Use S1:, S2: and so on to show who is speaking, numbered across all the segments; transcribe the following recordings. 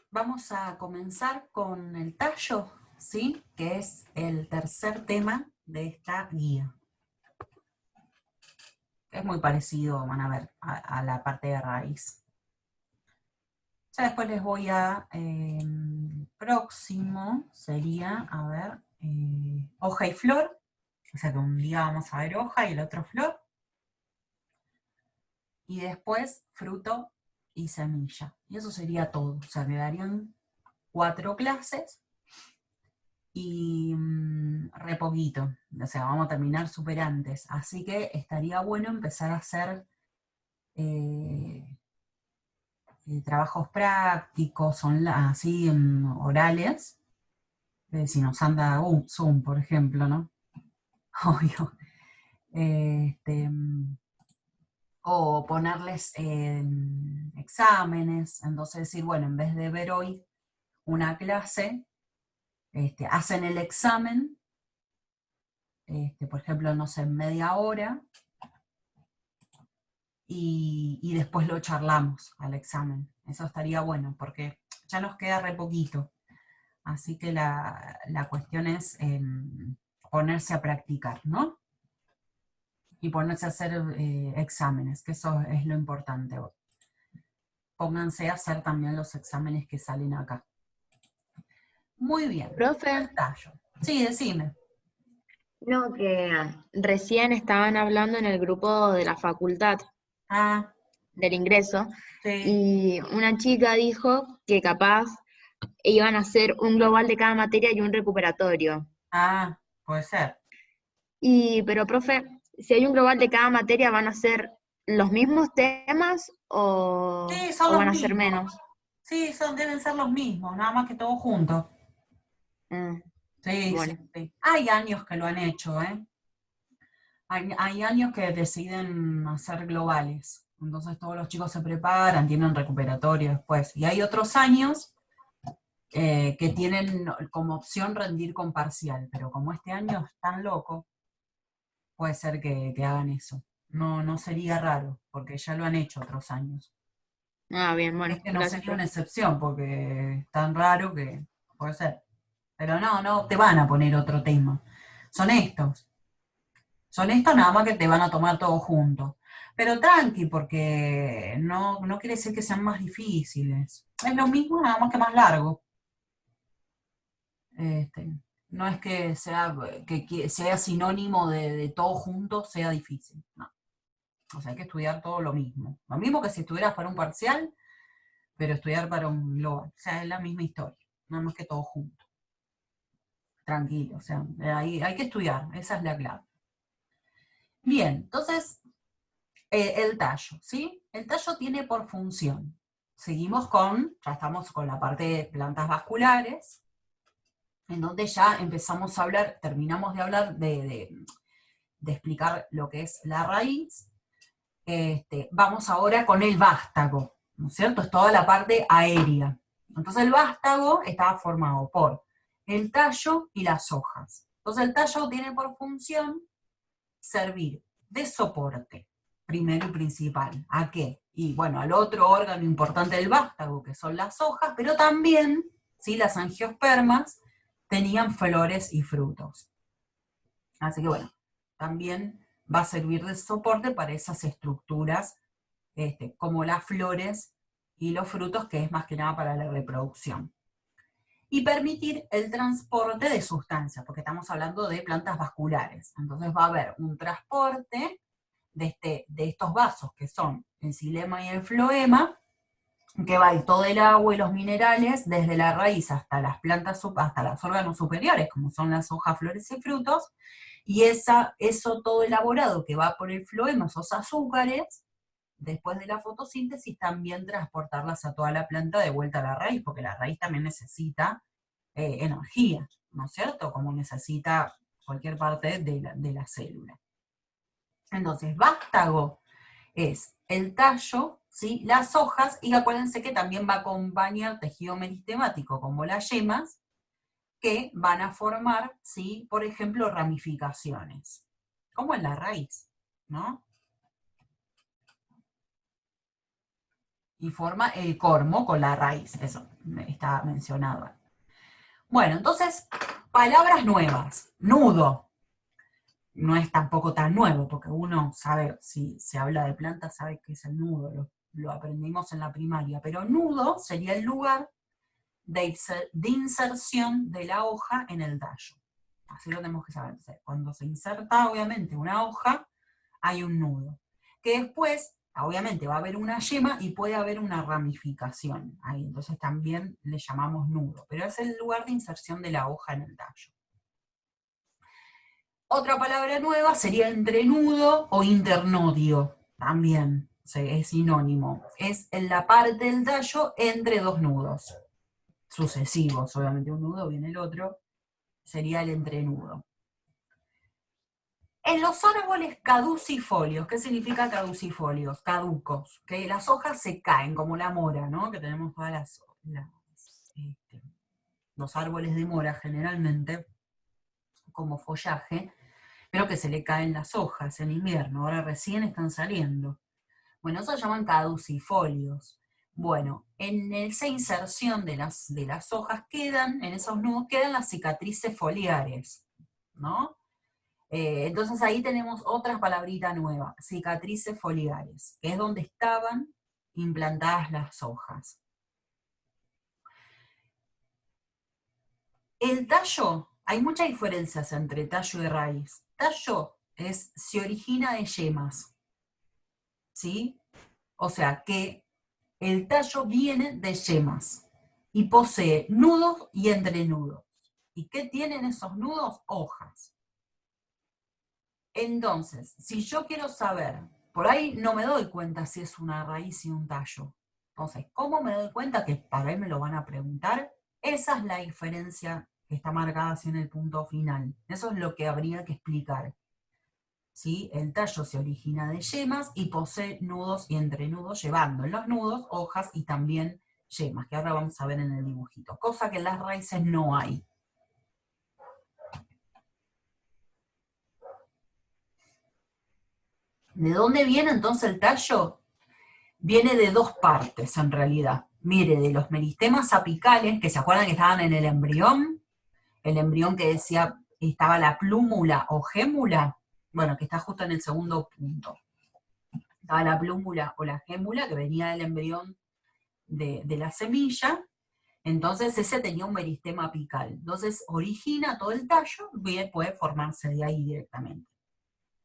S1: Vamos a comenzar con el tallo, ¿sí? Que es el tercer tema de esta guía. Es muy parecido, van a ver, a la parte de raíz. Ya después les voy a... próximo sería, a ver, hoja y flor. O sea que un día vamos a ver hoja y el otro flor. Y después fruto y semilla. Y eso sería todo. O sea, quedarían 4 clases y re poquito. O sea, vamos a terminar súper antes. Así que estaría bueno empezar a hacer trabajos prácticos, así orales. Si nos anda Zoom, por ejemplo, ¿no? Obvio. O ponerles exámenes. Entonces decir, bueno, en vez de ver hoy una clase, hacen el examen, por ejemplo, no sé, en media hora, y después lo charlamos al examen. Eso estaría bueno, porque ya nos queda re poquito. Así que la cuestión es ponerse a practicar, ¿no? Y ponerse a hacer exámenes, que eso es lo importante. Pónganse a hacer también los exámenes que salen acá. Muy bien.
S2: Profe,
S1: El tallo. Sí, decime.
S2: no, que recién estaban hablando en el grupo de la facultad
S1: Ah,
S2: del ingreso
S1: sí.
S2: y una chica dijo que capaz iban a hacer un global de cada materia y un recuperatorio.
S1: Ah, puede ser.
S2: Pero, profe, si hay un global de cada materia, ¿van a ser los mismos temas
S1: Sí, son
S2: o
S1: los
S2: van a ser
S1: mismos.
S2: menos?
S1: Sí, deben ser los mismos, nada más que todos juntos.
S2: Ah,
S1: Sí, sí,
S2: bueno.
S1: sí. Hay años que lo han hecho, ¿eh? Hay años que deciden hacer globales. Entonces todos los chicos se preparan, tienen recuperatorio después. Y hay otros años que tienen como opción rendir con parcial. Pero como este año es tan loco, puede ser que hagan eso. No, no sería raro, porque ya lo han hecho otros años.
S2: Ah, bien, bueno,
S1: Este no
S2: gracias,
S1: sería una
S2: profe.
S1: excepción, porque es tan raro que puede ser. Pero no, no te van a poner otro tema. Son estos. Son estos nada más que te van a tomar todo junto. Pero tranqui, porque no quiere decir que sean más difíciles. Es lo mismo, nada más que más largo. Este, no es que sea sinónimo de todo junto sea difícil. No. O sea, hay que estudiar todo lo mismo. Lo mismo que si estuvieras para un parcial, pero estudiar para un global. O sea, es la misma historia, nada más que todo junto. Tranquilo, o sea, hay que estudiar, esa es la clave. Bien, entonces, el tallo, ¿sí? El tallo tiene por función. Seguimos ya estamos con la parte de plantas vasculares, en donde ya empezamos a hablar, terminamos de hablar de explicar lo que es la raíz. Vamos ahora con el vástago, ¿no es cierto? Es toda la parte aérea. Entonces el vástago estaba formado por el tallo y las hojas. Entonces el tallo tiene por función servir de soporte, primero y principal. ¿A qué? Y bueno, al otro órgano importante del vástago, que son las hojas, pero también, ¿sí? Las angiospermas tenían flores y frutos. Así que bueno, también va a servir de soporte para esas estructuras, como las flores y los frutos, que es más que nada para la reproducción. Y permitir el transporte de sustancias, porque estamos hablando de plantas vasculares. Entonces va a haber un transporte de estos vasos, que son el xilema y el floema, que va a ir todo el agua y los minerales desde la raíz hasta las plantas, hasta los órganos superiores, como son las hojas, flores y frutos, y eso todo elaborado que va por el floema, esos azúcares, después de la fotosíntesis, también transportarlas a toda la planta de vuelta a la raíz, porque la raíz también necesita energía, ¿no es cierto? Como necesita cualquier parte de la célula. Entonces, vástago es el tallo, ¿sí? Las hojas, y acuérdense que también va a acompañar tejido meristemático, como las yemas, que van a formar, ¿sí? Por ejemplo, ramificaciones, como en la raíz, ¿no? y forma el cormo con la raíz, eso está mencionado. Bueno, entonces, palabras nuevas. Nudo. No es tampoco tan nuevo, porque uno sabe, si se habla de plantas, sabe qué es el nudo, lo aprendimos en la primaria, pero nudo sería el lugar de inserción de la hoja en el tallo. Así lo tenemos que saber. Cuando se inserta, obviamente, una hoja, hay un nudo. Que después, obviamente, va a haber una yema y puede haber una ramificación ahí. Entonces también le llamamos nudo. Pero es el lugar de inserción de la hoja en el tallo. Otra palabra nueva sería entrenudo o internodio. También es sinónimo. Es en la parte del tallo entre dos nudos sucesivos. Obviamente un nudo viene el otro. Sería el entrenudo. En los árboles caducifolios, ¿qué significa caducifolios? Caducos, que las hojas se caen, como la mora, ¿no? Que tenemos todas los árboles de mora generalmente, como follaje, pero que se le caen las hojas en invierno, ahora recién están saliendo. Bueno, eso se llaman caducifolios. Bueno, en esa inserción de las hojas en esos nudos quedan las cicatrices foliares, ¿no? Entonces ahí tenemos otra palabrita nueva, cicatrices foliares, que es donde estaban implantadas las hojas. El tallo, hay muchas diferencias entre tallo y raíz. Tallo se origina de yemas, ¿sí? O sea que el tallo viene de yemas y posee nudos y entrenudos. ¿Y qué tienen esos nudos? Hojas. Entonces, si yo quiero saber, por ahí no me doy cuenta si es una raíz y un tallo. Entonces, ¿cómo me doy cuenta? Que para ahí me lo van a preguntar. Esa es la diferencia que está marcada así en el punto final. Eso es lo que habría que explicar. ¿Sí? El tallo se origina de yemas y posee nudos y entrenudos, llevando en los nudos hojas y también yemas, que ahora vamos a ver en el dibujito. Cosa que en las raíces no hay. ¿De dónde viene entonces el tallo? Viene de dos partes en realidad. Mire, de los meristemas apicales, que se acuerdan que estaban en el embrión que decía, estaba la plúmula o gémula, bueno, que está justo en el segundo punto. Estaba la plúmula o la gémula, que venía del embrión de la semilla, entonces ese tenía un meristema apical. Entonces origina todo el tallo, puede formarse de ahí directamente.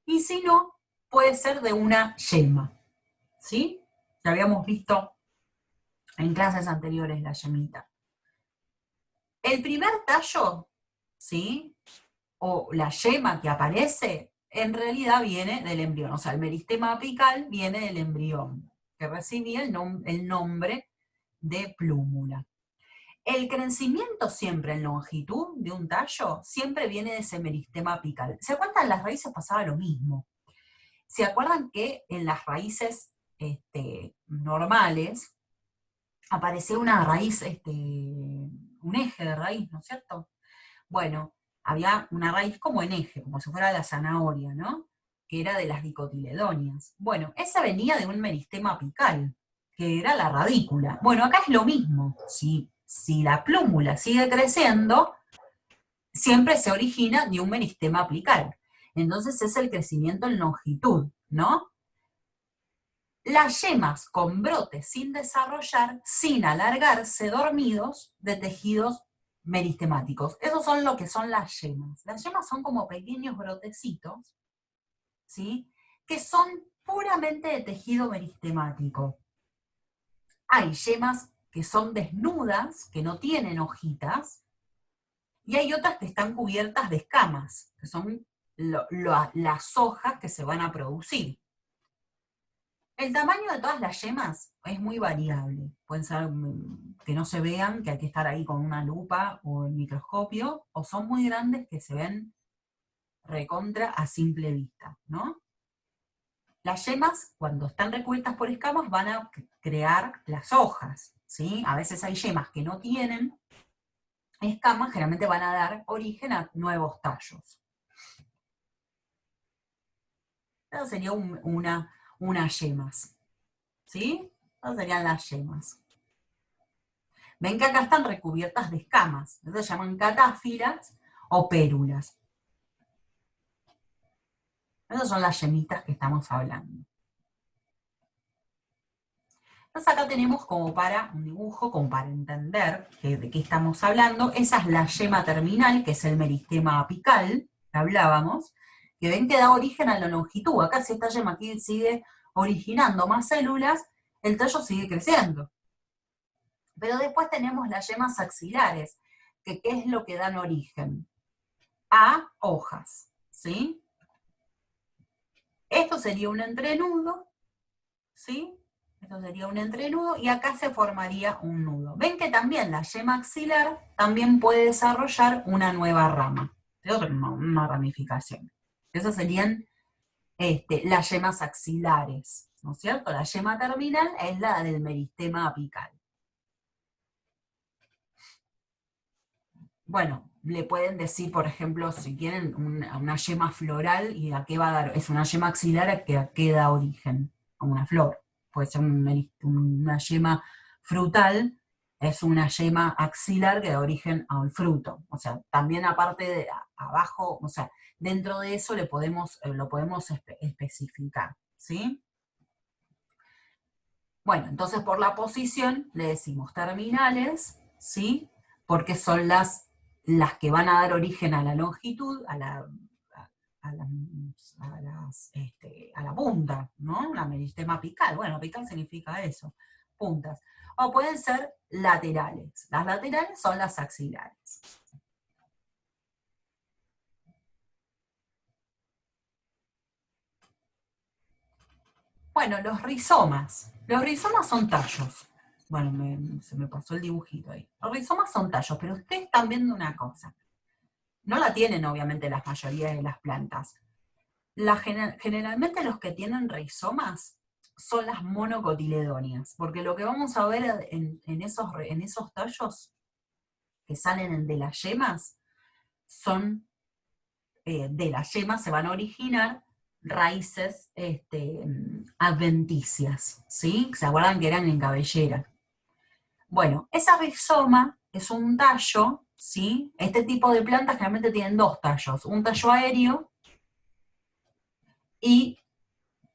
S1: Y si no, puede ser de una yema, ¿sí? Ya habíamos visto en clases anteriores la yemita. El primer tallo, ¿sí? O la yema que aparece, en realidad viene del embrión. O sea, el meristema apical viene del embrión, que recibía el nombre de plúmula. El crecimiento siempre en longitud de un tallo siempre viene de ese meristema apical. ¿Se acuerdan? En las raíces pasaba lo mismo. ¿Se acuerdan que en las raíces normales aparecía una raíz, un eje de raíz, ¿no es cierto? Bueno, había una raíz como en eje, como si fuera la zanahoria, ¿no? Que era de las dicotiledonias. Bueno, esa venía de un meristema apical, que era la radícula. Bueno, acá es lo mismo. Si la plúmula sigue creciendo, siempre se origina de un meristema apical. Entonces es el crecimiento en longitud, ¿no? Las yemas con brotes sin desarrollar, sin alargarse, dormidos, de tejidos meristemáticos. Esos son lo que son las yemas. Las yemas son como pequeños brotecitos, ¿sí? Que son puramente de tejido meristemático. Hay yemas que son desnudas, que no tienen hojitas, y hay otras que están cubiertas de escamas, que son las hojas que se van a producir. El tamaño de todas las yemas es muy variable. Pueden ser que no se vean, que hay que estar ahí con una lupa o el microscopio, o son muy grandes que se ven recontra a simple vista, ¿no? Las yemas, cuando están recubiertas por escamas, van a crear las hojas, ¿sí? A veces hay yemas que no tienen escamas, generalmente van a dar origen a nuevos tallos. Eso sería unas yemas, ¿sí? Estas serían las yemas. Ven que acá están recubiertas de escamas. Entonces se llaman catáfilas o pérulas. Esas son las yemitas que estamos hablando. Entonces acá tenemos como para un dibujo, como para entender de qué estamos hablando. Esa es la yema terminal, que es el meristema apical, que hablábamos, que ven que da origen a la longitud. Acá si esta yema aquí sigue originando más células, el tallo sigue creciendo. Pero después tenemos las yemas axilares, que ¿qué es lo que dan origen? A hojas, ¿sí? Esto sería un entrenudo, ¿sí? Esto sería un entrenudo y acá se formaría un nudo. Ven que también la yema axilar también puede desarrollar una nueva rama, una ramificación. Esas serían las yemas axilares, ¿no es cierto? La yema terminal es la del meristema apical. Bueno, le pueden decir, por ejemplo, si quieren una yema floral, ¿y a qué va a dar? Es una yema axilar a qué da origen, a una flor. Puede ser una yema frutal, es una yema axilar que da origen a un fruto. O sea, también aparte de abajo, o sea, dentro de eso lo podemos especificar, ¿sí? Bueno, entonces por la posición le decimos terminales, ¿sí? Porque son las que van a dar origen a la longitud, a la punta, ¿no? La meristema apical. Bueno, apical significa eso, puntas. O pueden ser laterales. Las laterales son las axilares. Bueno, los rizomas. Los rizomas son tallos. Bueno, se me pasó el dibujito ahí. Los rizomas son tallos, pero ustedes están viendo una cosa. No la tienen, obviamente, la mayoría de las plantas. Generalmente los que tienen rizomas son las monocotiledóneas, porque lo que vamos a ver en esos tallos que salen de las yemas, son de las yemas se van a originar raíces adventicias, ¿sí? ¿Se acuerdan que eran en cabellera? Bueno, esa rizoma es un tallo, ¿sí? Este tipo de plantas generalmente tienen dos tallos, un tallo aéreo y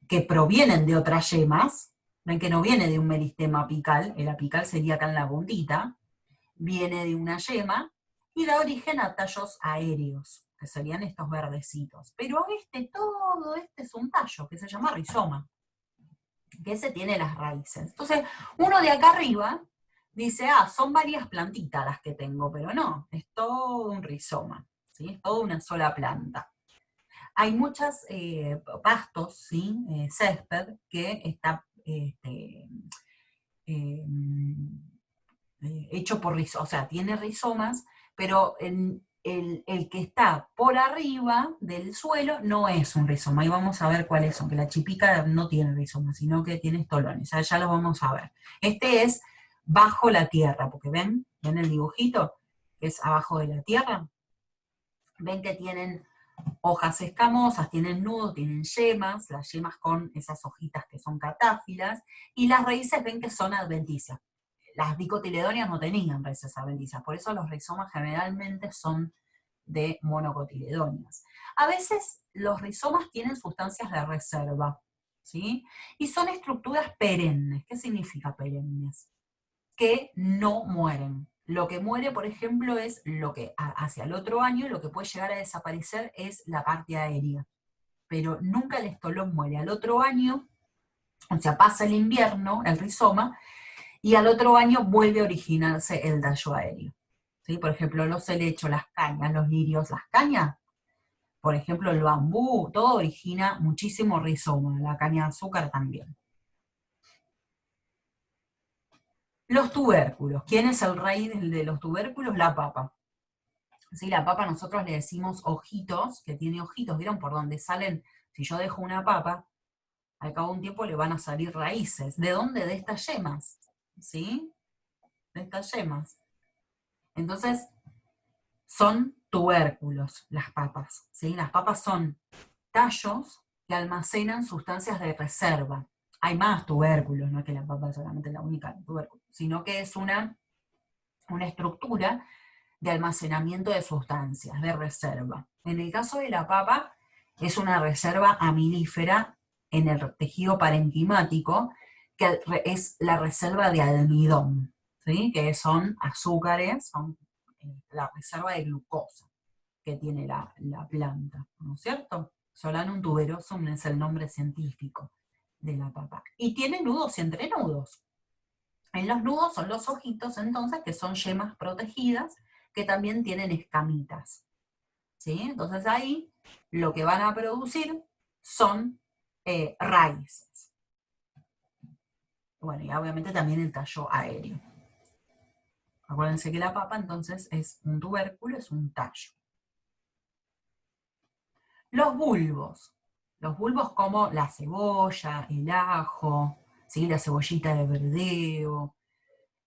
S1: que provienen de otras yemas, ven que no viene de un meristema apical, el apical sería acá en la puntita, viene de una yema y da origen a tallos aéreos, que serían estos verdecitos. Pero todo este es un tallo, que se llama rizoma, que ese tiene las raíces. Entonces, uno de acá arriba dice, son varias plantitas las que tengo, pero no, es todo un rizoma, ¿sí? Es toda una sola planta. Hay muchos pastos, ¿sí? Césped, que está hecho por rizomas, o sea, tiene rizomas, pero el que está por arriba del suelo no es un rizoma. Ahí vamos a ver cuáles son, que la chipica no tiene rizoma, sino que tiene estolones. Ya lo vamos a ver. Este es bajo la tierra, porque ven el dibujito, que es abajo de la tierra. Ven que tienen hojas escamosas, tienen nudos, tienen yemas, las yemas con esas hojitas que son catáfilas, y las raíces ven que son adventicias. Las dicotiledóneas no tenían raíces adventicias, por eso los rizomas generalmente son de monocotiledóneas. A veces los rizomas tienen sustancias de reserva, ¿sí? Y son estructuras perennes. ¿Qué significa perennes? Que no mueren. Lo que muere, por ejemplo, es lo que hacia el otro año, lo que puede llegar a desaparecer es la parte aérea. Pero nunca el estolón muere. Al otro año, o sea, pasa el invierno, el rizoma, y al otro año vuelve a originarse el tallo aéreo. ¿Sí? Por ejemplo, los helechos, las cañas, los lirios, las cañas, por ejemplo, el bambú, todo origina muchísimo rizoma, la caña de azúcar también. Los tubérculos. ¿Quién es el rey de los tubérculos? La papa. ¿Sí? La papa nosotros le decimos ojitos, que tiene ojitos, ¿vieron por dónde salen? Si yo dejo una papa, al cabo de un tiempo le van a salir raíces. ¿De dónde? De estas yemas, ¿sí? De estas yemas. Entonces, son tubérculos las papas, ¿sí? Las papas son tallos que almacenan sustancias de reserva. hay más tubérculos, no es que la papa es solamente la única tubérculo, sino que es una estructura de almacenamiento de sustancias, de reserva. En el caso de la papa, es una reserva amilífera en el tejido parenquimático, que es la reserva de almidón, ¿sí? Que son azúcares, son la reserva de glucosa que tiene la planta, ¿no es cierto? Solanum tuberosum es el nombre científico de la papa. Y tiene nudos y entrenudos. En los nudos son los ojitos, entonces, que son yemas protegidas, que también tienen escamitas. ¿Sí? Entonces ahí lo que van a producir son raíces. Bueno, y obviamente también el tallo aéreo. Acuérdense que la papa entonces es un tubérculo, es un tallo. Los bulbos como la cebolla, el ajo, ¿sí? La cebollita de verdeo,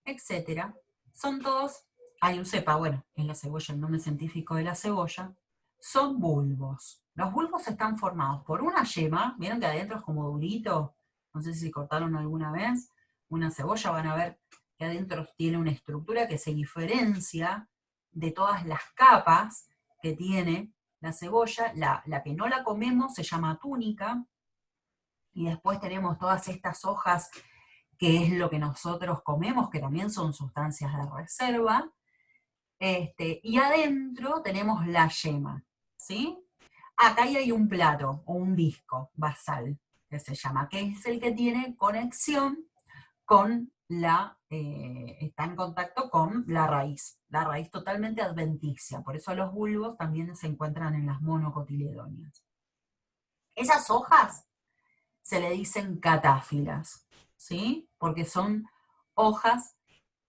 S1: etcétera, son todos, hay un cepa, bueno, en la cebolla, el nombre científico de la cebolla, son bulbos. Los bulbos están formados por una yema, vieron que adentro es como durito, no sé si cortaron alguna vez una cebolla, van a ver que adentro tiene una estructura que se diferencia de todas las capas que tiene la cebolla. La que no la comemos se llama túnica, y después tenemos todas estas hojas que es lo que nosotros comemos, que también son sustancias de reserva, y adentro tenemos la yema, ¿sí? Acá hay un plato, o un disco basal, que se llama, que es el que tiene conexión con está en contacto con la raíz totalmente adventicia, por eso los bulbos también se encuentran en las monocotiledóneas. Esas hojas se le dicen catáfilas, ¿sí? Porque son hojas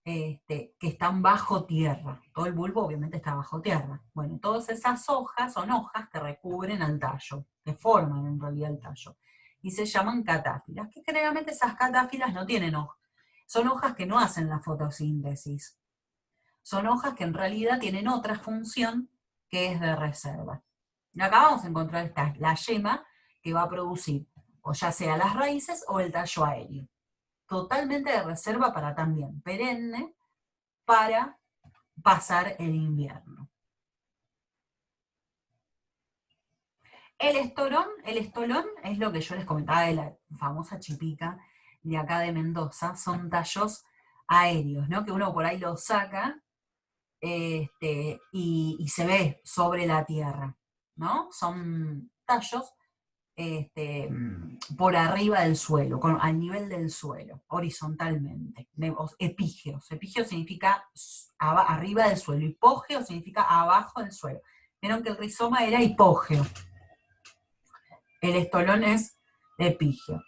S1: que están bajo tierra. Todo el bulbo obviamente está bajo tierra. Bueno, todas esas hojas son hojas que recubren al tallo, que forman en realidad el tallo. Y se llaman catáfilas, que generalmente esas catáfilas no tienen hojas. Son hojas que no hacen la fotosíntesis. Son hojas que en realidad tienen otra función que es de reserva. Y acá vamos a encontrar la yema que va a producir o ya sea las raíces o el tallo aéreo. Totalmente de reserva para también perenne, para pasar el invierno. El estolón es lo que yo les comentaba de la famosa chipica de acá de Mendoza, son tallos aéreos, ¿no? Que uno por ahí lo saca y se ve sobre la tierra, ¿no? Son tallos por arriba del suelo, al nivel del suelo, horizontalmente. Epígeos. Epígeo significa arriba del suelo. Hipógeo significa abajo del suelo. Vieron que el rizoma era hipógeo. El estolón es epígeo.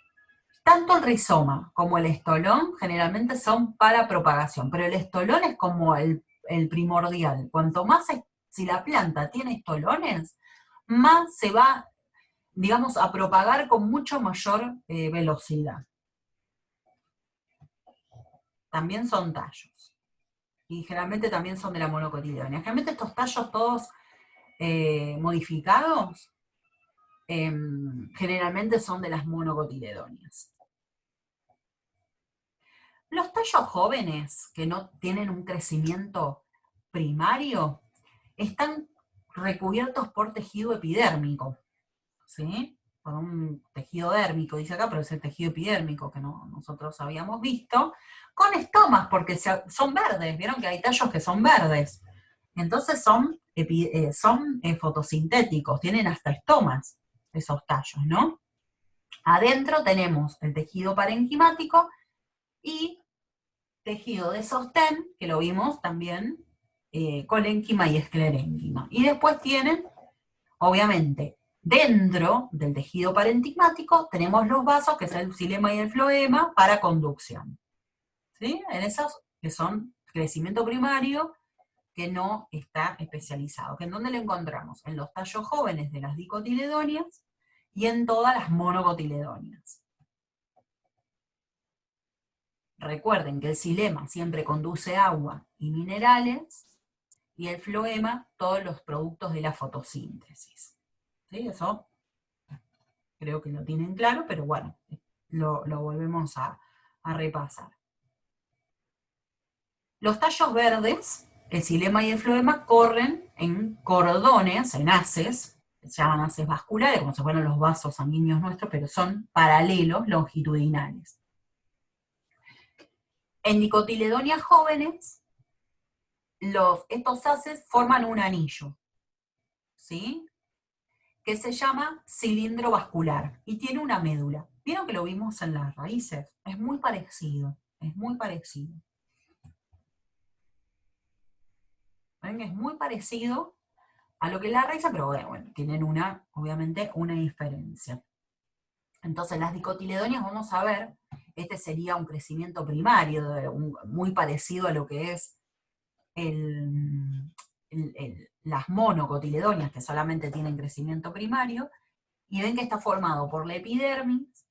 S1: Tanto el rizoma como el estolón generalmente son para propagación, pero el estolón es como el primordial. Cuanto más, si la planta tiene estolones, más se va, digamos, a propagar con mucho mayor velocidad. También son tallos. Y generalmente también son de la monocotiledónea. Generalmente estos tallos todos modificados, generalmente son de las monocotiledóneas. Los tallos jóvenes, que no tienen un crecimiento primario, están recubiertos por tejido epidérmico, ¿sí? Por un tejido dérmico, dice acá, pero es el tejido epidérmico que nosotros habíamos visto, con estomas, porque son verdes, vieron que hay tallos que son verdes, entonces son fotosintéticos, tienen hasta estomas esos tallos, ¿no? Adentro tenemos el tejido parenquimático y tejido de sostén, que lo vimos también, colénquima y esclerénquima. Y después tienen, obviamente, dentro del tejido parenquimatico tenemos los vasos, que es el xilema y el floema, para conducción. ¿Sí? En esos que son crecimiento primario, que no está especializado. ¿En dónde lo encontramos? En los tallos jóvenes de las dicotiledóneas y en todas las monocotiledóneas. Recuerden que el xilema siempre conduce agua y minerales, y el floema todos los productos de la fotosíntesis. ¿Sí? Eso creo que lo tienen claro, pero bueno, lo volvemos a repasar. Los tallos verdes, el xilema y el floema, corren en cordones, en haces, se llaman haces vasculares, como si fueran los vasos sanguíneos nuestros, pero son paralelos longitudinales. En dicotiledonias jóvenes, estos haces forman un anillo, ¿sí? Que se llama cilindro vascular y tiene una médula. ¿Vieron que lo vimos en las raíces? Es muy parecido, es muy parecido. ¿Ven? Es muy parecido a lo que es la raíz, pero bueno, tienen obviamente una diferencia. Entonces las dicotiledonias vamos a ver, este sería un crecimiento primario, muy parecido a lo que es las monocotiledonias, que solamente tienen crecimiento primario, y ven que está formado por la epidermis,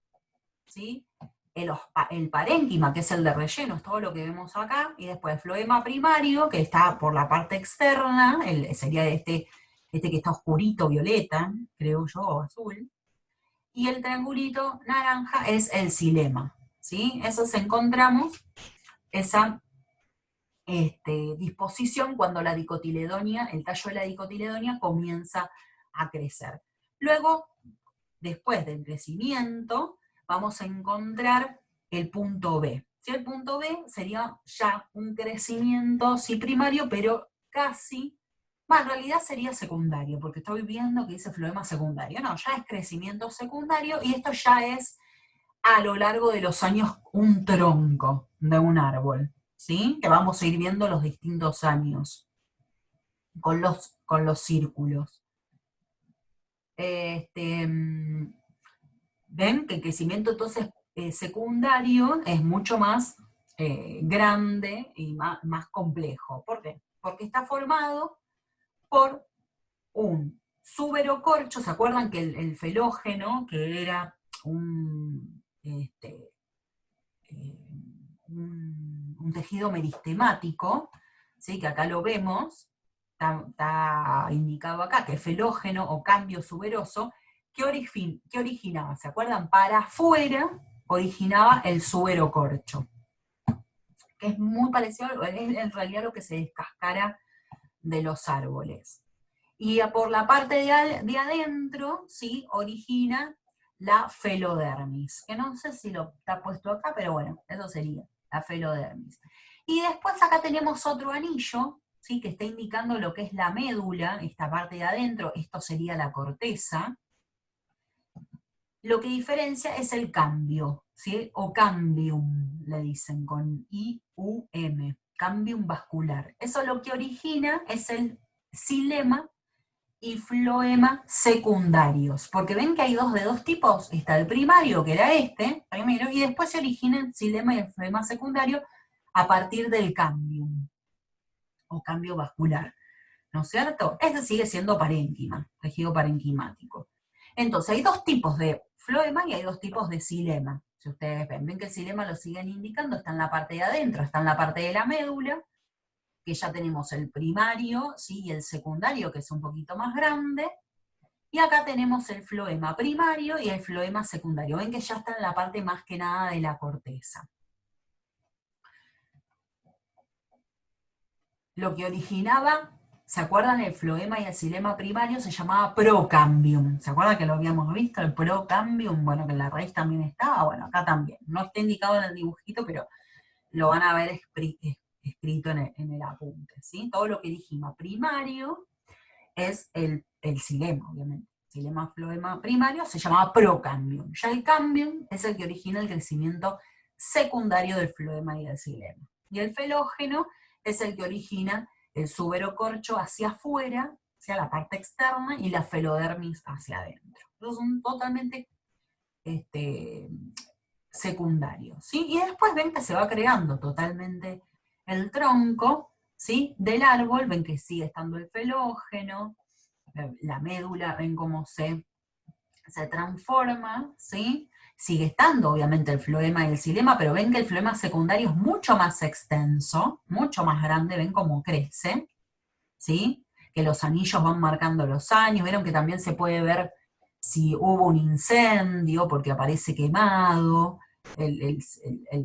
S1: ¿sí? El parénquima, que es el de relleno, es todo lo que vemos acá, y después el floema primario, que está por la parte externa, sería este que está oscurito, violeta, creo yo, o azul, y el triangulito naranja es el xilema, ¿sí? Esos encontramos esa disposición cuando la dicotiledonia, el tallo de la dicotiledonia comienza a crecer. Luego, después del crecimiento, vamos a encontrar el punto B. ¿Sí? El punto B sería ya un crecimiento, sí primario, pero casi, en realidad sería secundario, porque estoy viendo que dice floema secundario. No, ya es crecimiento secundario, y esto ya es a lo largo de los años un tronco de un árbol, ¿sí? Que vamos a ir viendo los distintos años, con los círculos. Ven que el crecimiento entonces secundario es mucho más grande y más complejo. ¿Por qué? Porque está formado por un suberocorcho. ¿Se acuerdan que el felógeno, que era un tejido meristemático, ¿sí? Que acá lo vemos, está indicado acá, que felógeno o cambio suberoso, ¿qué originaba? ¿Se acuerdan? Para afuera originaba el suberocorcho, que es muy parecido, es en realidad lo que se descascara de los árboles. Y por la parte de adentro, ¿sí? Origina la felodermis, que no sé si lo está puesto acá, pero bueno, eso sería la felodermis. Y después acá tenemos otro anillo, ¿sí? Que está indicando lo que es la médula, esta parte de adentro, esto sería la corteza. Lo que diferencia es el cambio, ¿sí? O cambium, le dicen con I-U-M, cambium vascular. Eso lo que origina es el xilema y floema secundarios, porque ven que hay de dos tipos, está el primario, que era primero, y después se origina el xilema y el floema secundario a partir del cambium, o cambio vascular, ¿no es cierto? Este sigue siendo parénquima, tejido parenquimático. Entonces hay dos tipos de floema y hay dos tipos de xilema. Si ustedes ven que el xilema lo siguen indicando, está en la parte de adentro, está en la parte de la médula, que ya tenemos el primario, ¿sí? Y el secundario, que es un poquito más grande, y acá tenemos el floema primario y el floema secundario. Ven que ya está en la parte más que nada de la corteza. Lo que originaba, ¿se acuerdan? El floema y el xilema primario se llamaba procambium. ¿Se acuerdan que lo habíamos visto? El procambium, bueno, que en la raíz también estaba, bueno, acá también. No está indicado en el dibujito, pero lo van a ver escrito en el apunte, ¿sí? Todo lo que dijimos primario es el xilema, obviamente. Xilema, floema primario se llamaba procambium. Ya el cambium es el que origina el crecimiento secundario del floema y del xilema. Y el felógeno es el que origina el suberocorcho hacia afuera, hacia la parte externa, y la felodermis hacia adentro. Entonces son totalmente secundarios, ¿sí? Y después ven que se va creando totalmente el tronco, ¿sí? Del árbol, ven que sigue estando el felógeno, la médula, ven cómo se transforma, ¿sí? Sigue estando obviamente el floema y el xilema, pero ven que el floema secundario es mucho más extenso, mucho más grande, ven cómo crece, ¿sí? Que los anillos van marcando los años, vieron que también se puede ver si hubo un incendio porque aparece quemado, el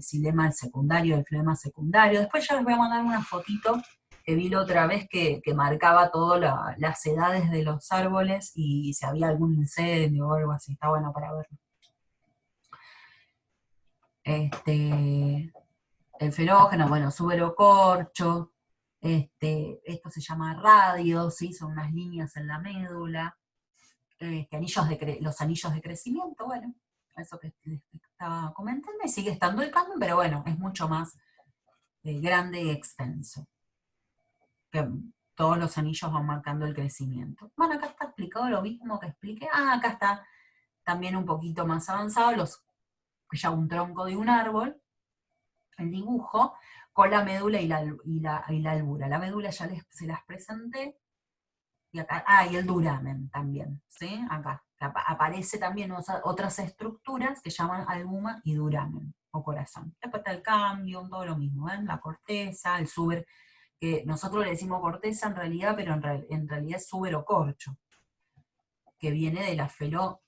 S1: xilema el secundario, el flema secundario. Después ya les voy a mandar una fotito que vi la otra vez que marcaba todas las edades de los árboles y si había algún incendio o algo así, está bueno para verlo. El felógeno, bueno, suberocorcho, esto se llama radio, ¿sí? Son unas líneas en la médula, los anillos de crecimiento, bueno, eso que les estaba comentando, y sigue estando el cambio, pero bueno, es mucho más grande y extenso. Que todos los anillos van marcando el crecimiento. Bueno, acá está explicado lo mismo que expliqué. Acá está también un poquito más avanzado, ya un tronco de un árbol, el dibujo, con la médula y la albura. La médula ya se las presenté, y acá, y el duramen también, ¿sí? Acá aparece también otras estructuras que llaman albuma y duramen, o corazón. Después está el cambio, todo lo mismo, ¿ven? La corteza, el suber, que nosotros le decimos corteza en realidad, pero en realidad es suberocorcho, que viene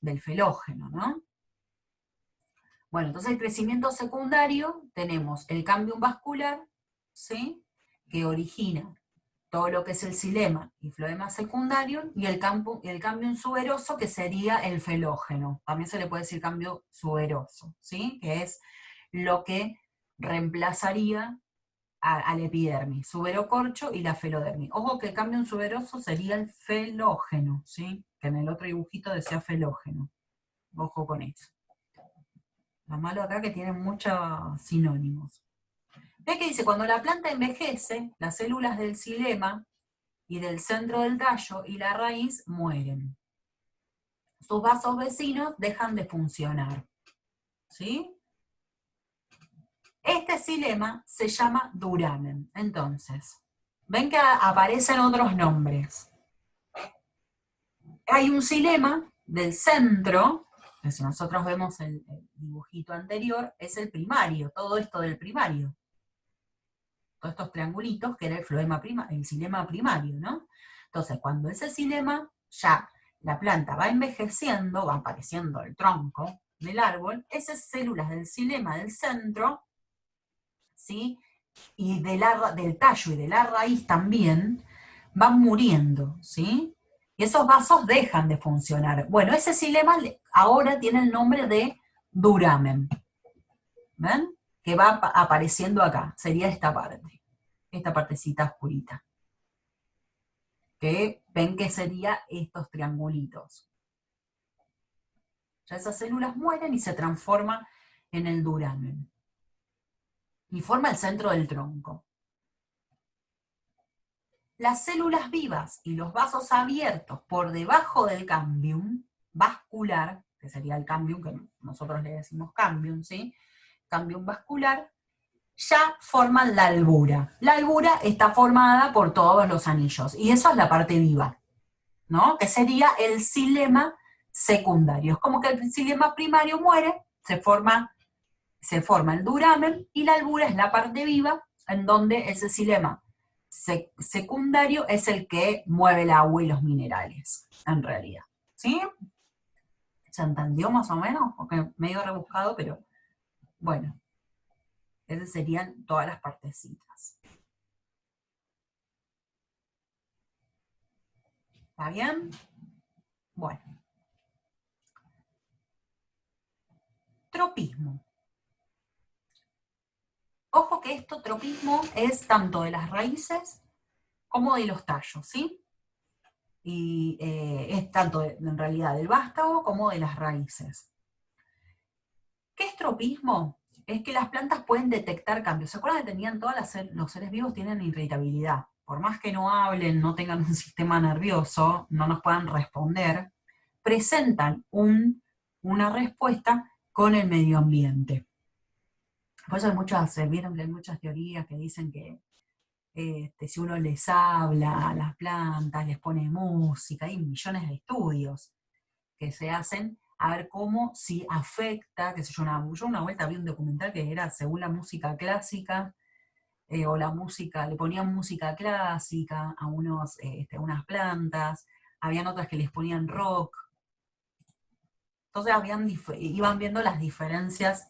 S1: del felógeno, ¿no? Bueno, entonces el crecimiento secundario, tenemos el cambium vascular, ¿sí? Que origina todo lo que es el xilema y floema secundario, y el cambium suberoso, que sería el felógeno. También se le puede decir cambio suberoso, ¿sí? Que es lo que reemplazaría al epidermis, suberocorcho y la felodermis. Ojo que el cambium suberoso sería el felógeno, ¿sí? Que en el otro dibujito decía felógeno. Ojo con eso. Lo malo acá que tienen muchos sinónimos. ¿Ves que dice? Cuando la planta envejece, las células del xilema y del centro del tallo y la raíz mueren. Sus vasos vecinos dejan de funcionar. ¿Sí? Este xilema se llama duramen. Entonces, ven que aparecen otros nombres. Hay un xilema del centro, que si nosotros vemos el dibujito anterior, es el primario, todo esto del primario. Todos estos triangulitos, que era el xilema primario, ¿no? Entonces, cuando ese xilema ya la planta va envejeciendo, va apareciendo el tronco del árbol, esas células del xilema del centro, ¿sí? Y del tallo y de la raíz también, van muriendo, ¿sí? Y esos vasos dejan de funcionar. Bueno, ese xilema ahora tiene el nombre de duramen. ¿Ven? Que va apareciendo acá, sería esta parte, esta partecita oscurita. Que ven que sería estos triangulitos. Ya esas células mueren y se transforman en el duramen. Y forma el centro del tronco. Las células vivas y los vasos abiertos por debajo del cambium vascular, que sería el cambium, que nosotros le decimos cambium, ¿sí? Cambium vascular, ya forman la albura. La albura está formada por todos los anillos, y eso es la parte viva, ¿no? Que sería el xilema secundario. Es como que el xilema primario muere, se forma el duramen, y la albura es la parte viva, en donde ese xilema secundario es el que mueve el agua y los minerales, en realidad. ¿Sí? ¿Se entendió más o menos? Porque medio rebuscado, pero bueno. Esas serían todas las partecitas. ¿Está bien? Bueno. Tropismo. Ojo que esto, tropismo, es tanto de las raíces como de los tallos, ¿sí? Y es tanto en realidad del vástago como de las raíces. ¿Qué es tropismo? Es que las plantas pueden detectar cambios. ¿Se acuerdan que tenían los seres vivos tienen irritabilidad? Por más que no hablen, no tengan un sistema nervioso, no nos puedan responder, presentan una respuesta con el medio ambiente. Por eso vieron que hay muchas teorías que dicen que si uno les habla a las plantas, les pone música, hay millones de estudios que se hacen a ver cómo, si afecta, qué sé yo, yo una vuelta vi un documental que era según la música clásica, o la música, le ponían música clásica a unas plantas, habían otras que les ponían rock, Entonces iban viendo las diferencias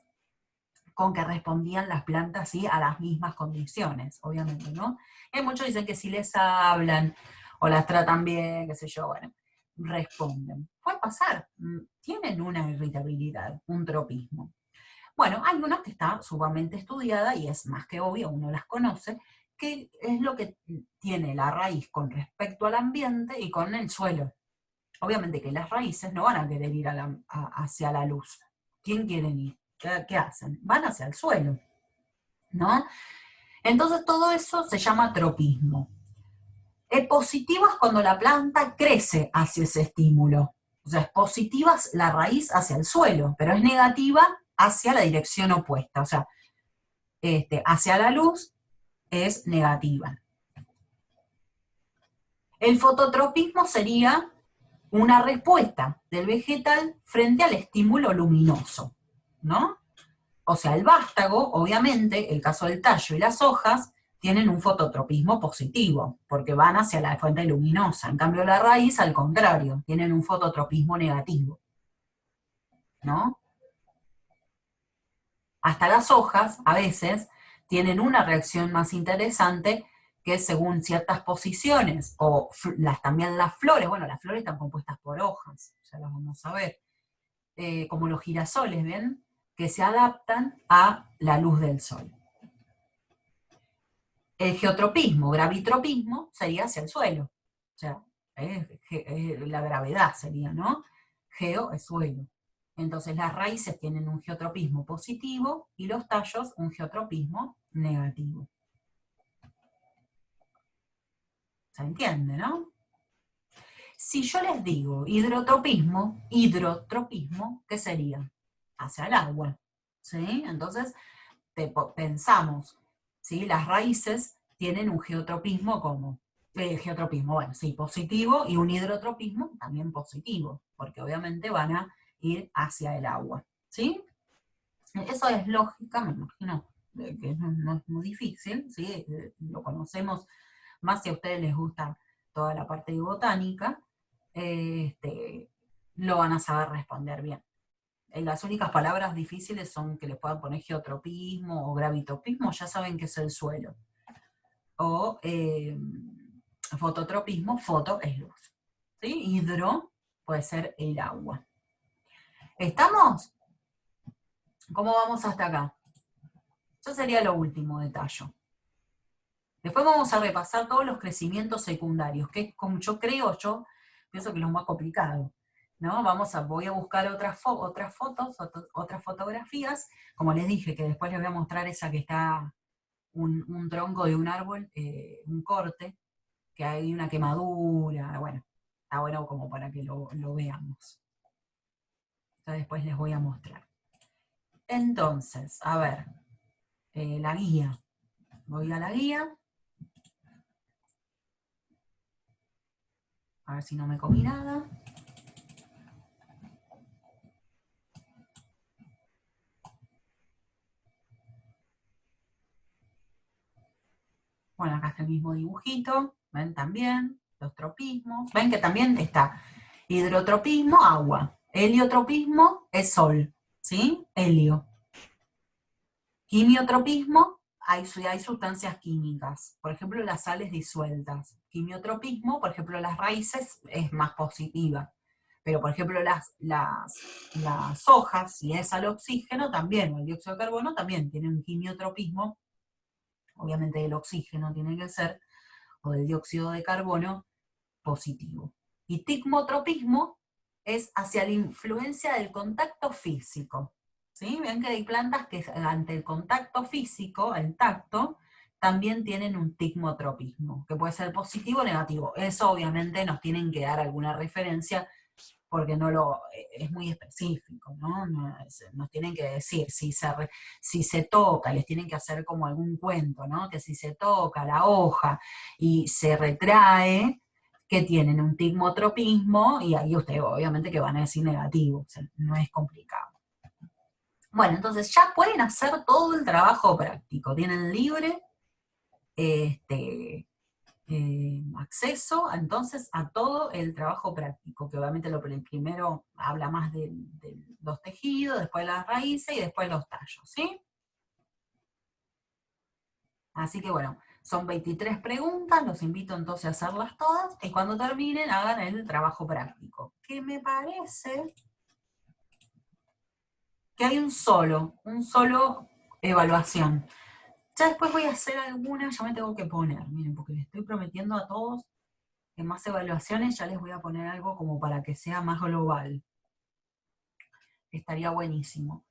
S1: con que respondían las plantas, ¿sí?, a las mismas condiciones, obviamente, ¿no? Y muchos dicen que si les hablan o las tratan bien, qué sé yo, bueno, responden. Puede pasar, tienen una irritabilidad, un tropismo. Bueno, hay una que está sumamente estudiada y es más que obvio, uno las conoce, que es lo que tiene la raíz con respecto al ambiente y con el suelo. Obviamente que las raíces no van a querer ir hacia la luz. ¿Quién quieren ir? ¿Qué hacen? Van hacia el suelo, ¿no? Entonces todo eso se llama tropismo. Positivo es cuando la planta crece hacia ese estímulo. O sea, es positiva la raíz hacia el suelo, pero es negativa hacia la dirección opuesta. O sea, hacia la luz es negativa. El fototropismo sería una respuesta del vegetal frente al estímulo luminoso, ¿no? O sea, el vástago, obviamente, el caso del tallo y las hojas, tienen un fototropismo positivo, porque van hacia la fuente luminosa. En cambio, la raíz, al contrario, tienen un fototropismo negativo, ¿no? Hasta las hojas, a veces, tienen una reacción más interesante que según ciertas posiciones, o también las flores, bueno, las flores están compuestas por hojas, ya las vamos a ver, como los girasoles, ¿ven?, que se adaptan a la luz del sol. El geotropismo, gravitropismo, sería hacia el suelo, o sea, la gravedad sería, ¿no? Geo es suelo. Entonces las raíces tienen un geotropismo positivo y los tallos un geotropismo negativo. ¿Se entiende, no? Si yo les digo hidrotropismo, ¿qué sería? Hacia el agua, ¿sí? Entonces pensamos, ¿sí? Las raíces tienen un geotropismo como, bueno, sí, positivo, y un hidrotropismo también positivo, porque obviamente van a ir hacia el agua, ¿sí? Eso es lógica, me imagino que no es muy difícil, ¿sí? Lo conocemos más si a ustedes les gusta toda la parte de botánica, lo van a saber responder bien. Las únicas palabras difíciles son que le puedan poner geotropismo o gravitropismo, ya saben que es el suelo. O fototropismo, foto es luz. ¿Sí? Hidro puede ser el agua. ¿Estamos? ¿Cómo vamos hasta acá? Eso sería lo último de tallo. Después vamos a repasar todos los crecimientos secundarios, que es como yo pienso que es lo más complicado, ¿no? Voy a buscar otras fotos, otras fotografías, como les dije, que después les voy a mostrar esa que está un tronco de un árbol, un corte, que hay una quemadura, bueno, está bueno como para que lo veamos. Ya después les voy a mostrar. Entonces, a ver, la guía. Voy a la guía. A ver si no me comí nada. Bueno, acá está el mismo dibujito. ¿Ven también? Los tropismos. ¿Ven que también está hidrotropismo, agua? Heliotropismo es sol, ¿sí? Helio. Quimiotropismo, hay sustancias químicas. Por ejemplo, las sales disueltas. Quimiotropismo, por ejemplo, las raíces es más positiva. Pero, por ejemplo, las hojas, si es al oxígeno, también, o el dióxido de carbono, también tienen un quimiotropismo. Obviamente el oxígeno tiene que ser, o del dióxido de carbono, positivo. Y tigmotropismo es hacia la influencia del contacto físico. ¿Sí? Ven que hay plantas que ante el contacto físico, el tacto, también tienen un tigmotropismo, que puede ser positivo o negativo. Eso obviamente nos tienen que dar alguna referencia porque es muy específico, ¿no? Nos tienen que decir, si se toca, les tienen que hacer como algún cuento, ¿no? Que si se toca la hoja y se retrae, que tienen un tigmotropismo, y ahí ustedes obviamente que van a decir negativo, o sea, no es complicado. Bueno, entonces ya pueden hacer todo el trabajo práctico, tienen libre acceso entonces a todo el trabajo práctico, que obviamente el primero habla más de los tejidos, después las raíces y después los tallos, ¿sí? Así que bueno, son 23 preguntas, los invito entonces a hacerlas todas, y cuando terminen hagan el trabajo práctico, que me parece que hay un solo evaluación. Ya después voy a hacer algunas, ya me tengo que poner, miren, porque les estoy prometiendo a todos en más evaluaciones, ya les voy a poner algo como para que sea más global. Estaría buenísimo.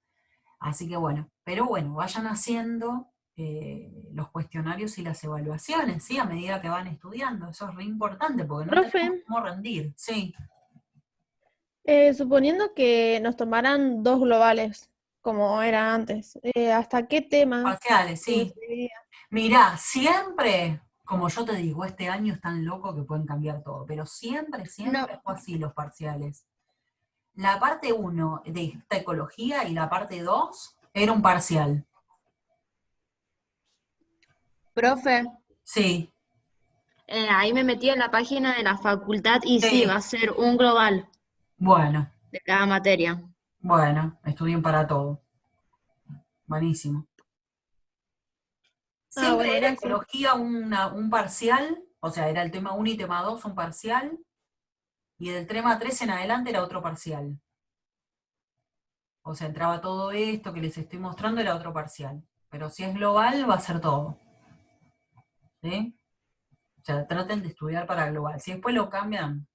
S1: Así que bueno, pero bueno, vayan haciendo los cuestionarios y las evaluaciones, ¿sí? A medida que van estudiando, eso es re importante, porque no tenemos
S3: Profe,
S1: cómo rendir, sí.
S3: suponiendo que nos tomaran 2 globales, como era antes, ¿hasta qué tema
S1: Parciales, sí.
S3: se dividía?
S1: Mirá, siempre, como yo te digo, este año es tan loco que pueden cambiar todo, pero siempre
S2: No,
S1: fue así los parciales. La parte 1 de esta ecología y la parte 2 era un parcial.
S2: profe,
S1: Sí,
S2: ahí me metí en la página de la facultad y sí,
S1: sí.
S2: va a ser un global
S1: Bueno,
S2: de cada materia.
S1: bueno, estudien para todo. Buenísimo.
S3: Ah,
S1: Siempre
S3: bueno,
S1: era
S3: gracias.
S1: ecología un parcial, o sea, era el tema 1 y tema 2 un parcial, y del tema 3 en adelante era otro parcial. O sea, entraba todo esto que les estoy mostrando, era otro parcial. Pero si es global, va a ser todo. ¿Sí? O sea, traten de estudiar para global. Si después lo cambian,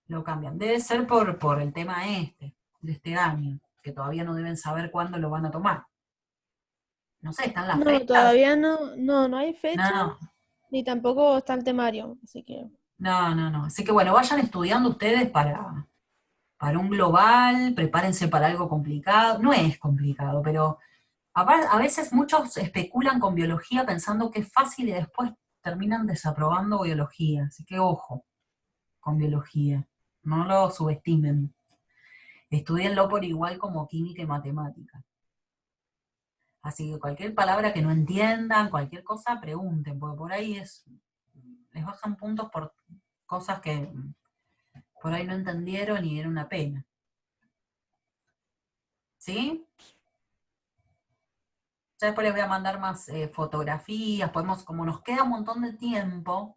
S1: lo cambian. Debe ser por el tema de este año, que todavía no deben saber cuándo lo van a tomar. No sé, ¿están las
S3: No,
S1: fechas?
S3: todavía no hay fecha,
S1: No,
S3: ni tampoco está el temario, así que...
S1: no. Así que bueno, vayan estudiando ustedes para un global, prepárense para algo complicado. No es complicado, pero a veces muchos especulan con biología pensando que es fácil y después terminan desaprobando biología. Así que ojo con biología, no lo subestimen. Estudienlo por igual como química y matemática. Así que cualquier palabra que no entiendan, cualquier cosa, pregunten, porque por ahí les bajan puntos por cosas que por ahí no entendieron y era una pena. ¿Sí? Ya después les voy a mandar más fotografías, podemos, como nos queda un montón de tiempo,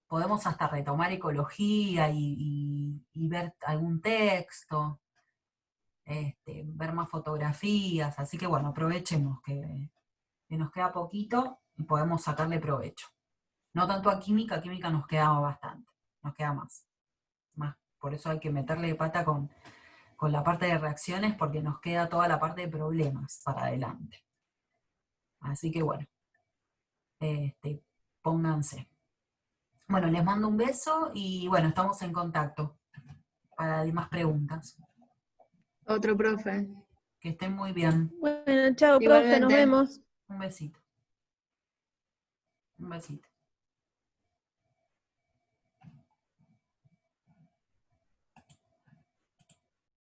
S1: podemos hasta retomar ecología y ver algún texto, ver más fotografías, así que bueno, aprovechemos que nos queda poquito y podemos sacarle provecho. No tanto a química nos queda bastante, nos queda más. Por eso hay que meterle pata con la parte de reacciones porque nos queda toda la parte de problemas para adelante. Así que bueno, pónganse. Bueno, les mando un beso y bueno, estamos en contacto para más preguntas.
S2: Otro profe.
S1: Que estén muy bien.
S3: Bueno, chao, profe, nos
S2: Igualmente.
S3: vemos.
S1: Un besito. Un besito.